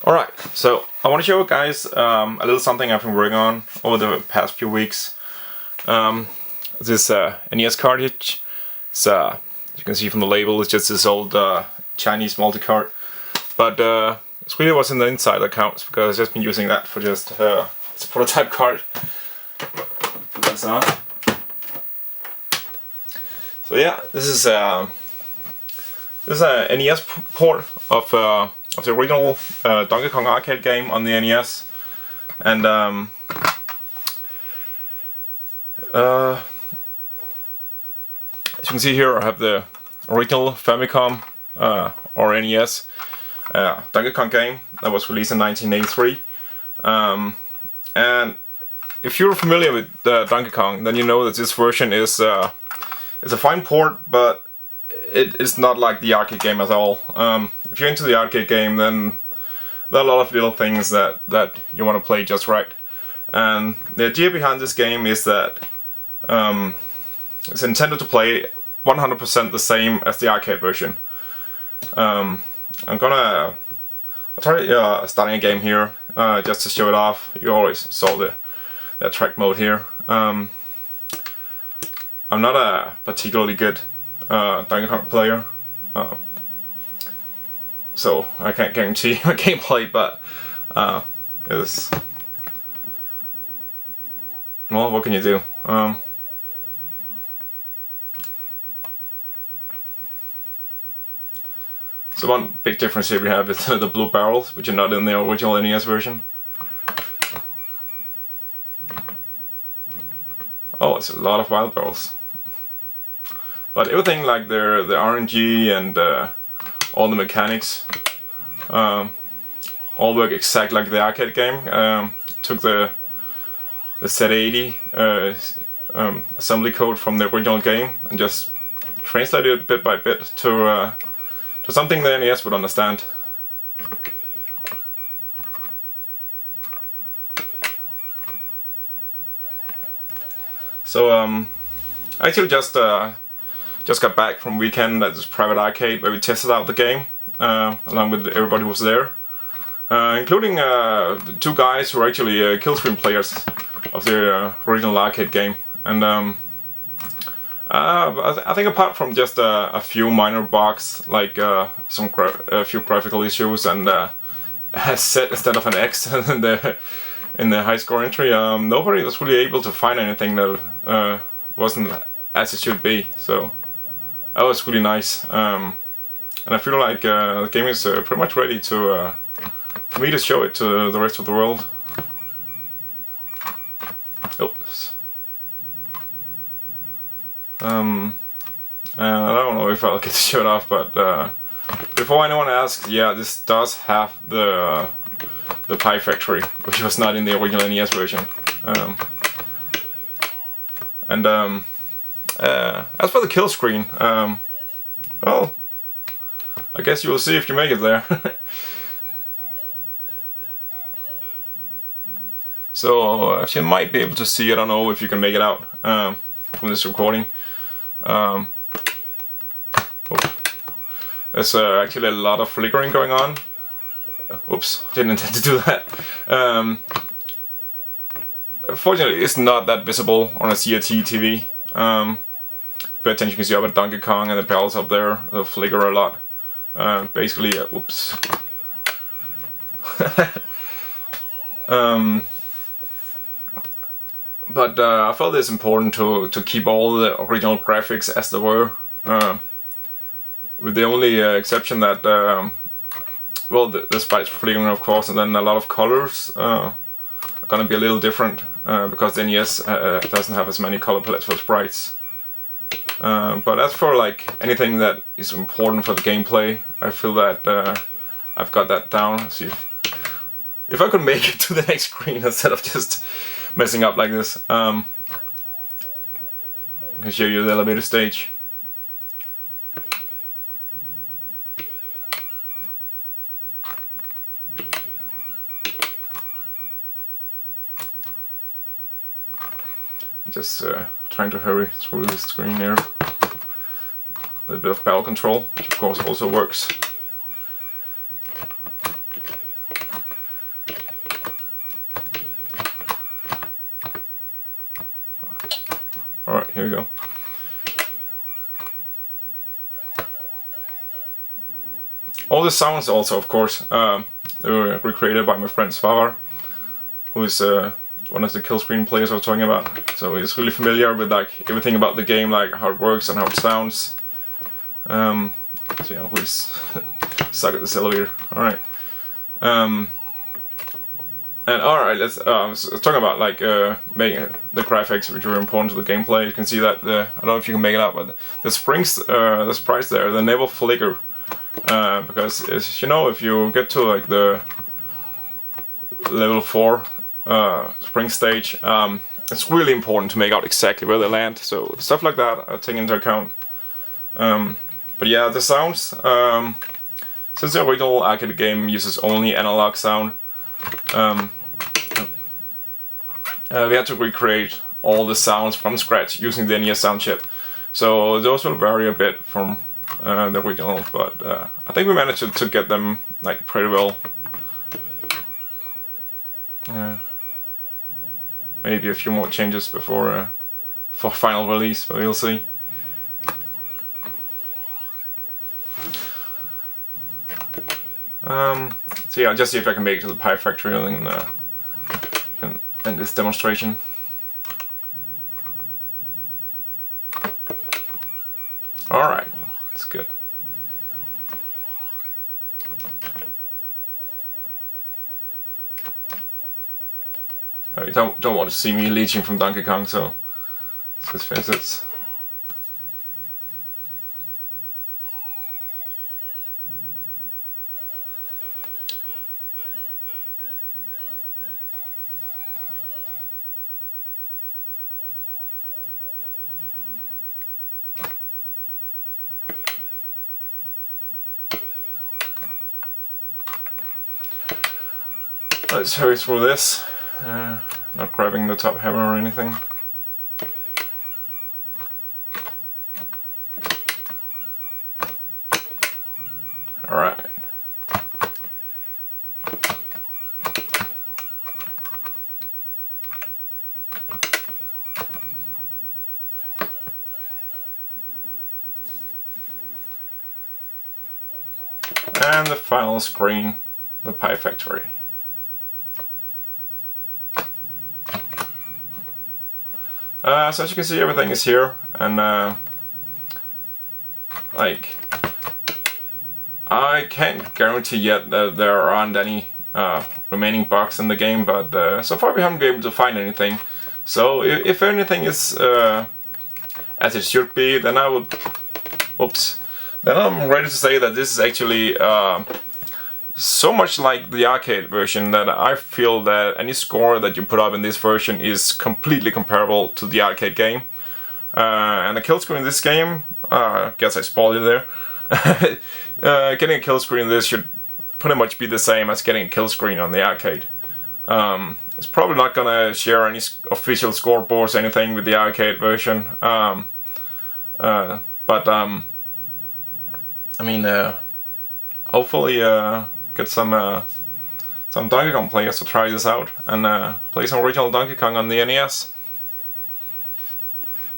Alright, so I want to show you guys a little something I've been working on over the past few weeks. This NES cartridge. It's, as you can see from the label, it's just this old Chinese multi-cart. But it's really what's in the inside that counts, because I've just been using that for just it's a prototype card. That's on. So yeah, this is a NES port of the original Donkey Kong arcade game on the NES, and as you can see here, I have the original Famicom or NES Donkey Kong game that was released in 1983. And if you're familiar with Donkey Kong, then you know that this version is a fine port, but it is not like the arcade game at all. If you're into the arcade game, then there are a lot of little things that you want to play just right. And the idea behind this game is that it's intended to play 100% the same as the arcade version. I'll try starting a game here just to show it off. You always saw the track mode here. I'm not a particularly good Donkey Kong player, so I can't guarantee my gameplay, but it's, well, what can you do? So one big difference here we have is the blue barrels, which are not in the original NES version. Oh, it's a lot of wild barrels. But everything like the RNG and all the mechanics all work exactly like the arcade game. Took the Z80 assembly code from the original game and just translated it bit by bit to something the NES would understand. So I actually just got back from weekend at this private arcade where we tested out the game along with everybody who was there, including the two guys who are actually killscreen players of the original arcade game. And I think apart from just a few minor bugs, like a few graphical issues and a Z instead of an X in the high score entry, nobody was really able to find anything that wasn't as it should be. So that was really nice, and I feel like the game is pretty much ready to for me to show it to the rest of the world. Oops. I don't know if I'll get to show it off, but before anyone asks, yeah, this does have the Pie Factory, which was not in the original NES version. As for the kill screen, well, I guess you will see if you make it there. So actually, you might be able to see. I don't know if you can make it out from this recording. There's actually a lot of flickering going on. Oops, didn't intend to do that. Fortunately, it's not that visible on a CRT TV. Pay attention, you can see up at Donkey Kong and the barrels up there, they'll flicker a lot. Basically, oops. But I felt it's important to keep all the original graphics as they were, with the only exception that, well, the sprites flickering, of course, and then a lot of colors are gonna be a little different because the NES doesn't have as many color palettes for sprites. But as for like anything that is important for the gameplay, I feel that I've got that down. Let's see if I could make it to the next screen instead of just messing up like this. I can show you the elevator stage. Just trying to hurry through the screen here. A little bit of barrel control, which of course also works. here we go. All the sounds also, of course, they were recreated by my friend Svavar, who is one of the kill screen players I was talking about. So he's really familiar with like everything about the game, like how it works and how it sounds. So yeah, we're stuck at this elevator. All right. And alright, let's talk about like making the graphics, which are important to the gameplay. You can see that I don't know if you can make it out, but the springs, the sprites there, they never flicker, because as you know, if you get to like the level 4 spring stage, it's really important to make out exactly where they land. So stuff like that I take into account. But yeah, the sounds. Since the original arcade game uses only analog sound. We had to recreate all the sounds from scratch using the NES sound chip. So those will vary a bit from the original, but I think we managed to get them like pretty well. Maybe a few more changes before for final release, but we'll see. So yeah, I'll just see if I can make it to the Pie Factory and end this demonstration. Alright, that's good. You don't want to see me leeching from Donkey Kong, so let's just finish this. Let's hurry through this, not grabbing the top hammer or anything. Alright. And the final screen, the Pie Factory. So as you can see, everything is here, and like I can't guarantee yet that there aren't any remaining bugs in the game, but so far we haven't been able to find anything. So if anything is as it should be, then I would, then I'm ready to say that this is actually so much like the arcade version that I feel that any score that you put up in this version is completely comparable to the arcade game. And the kill screen in this game, I guess I spoiled you there. Getting a kill screen in this should pretty much be the same as getting a kill screen on the arcade. It's probably not gonna share any official scoreboards or anything with the arcade version. I mean, hopefully get some Donkey Kong players to try this out and play some original Donkey Kong on the NES.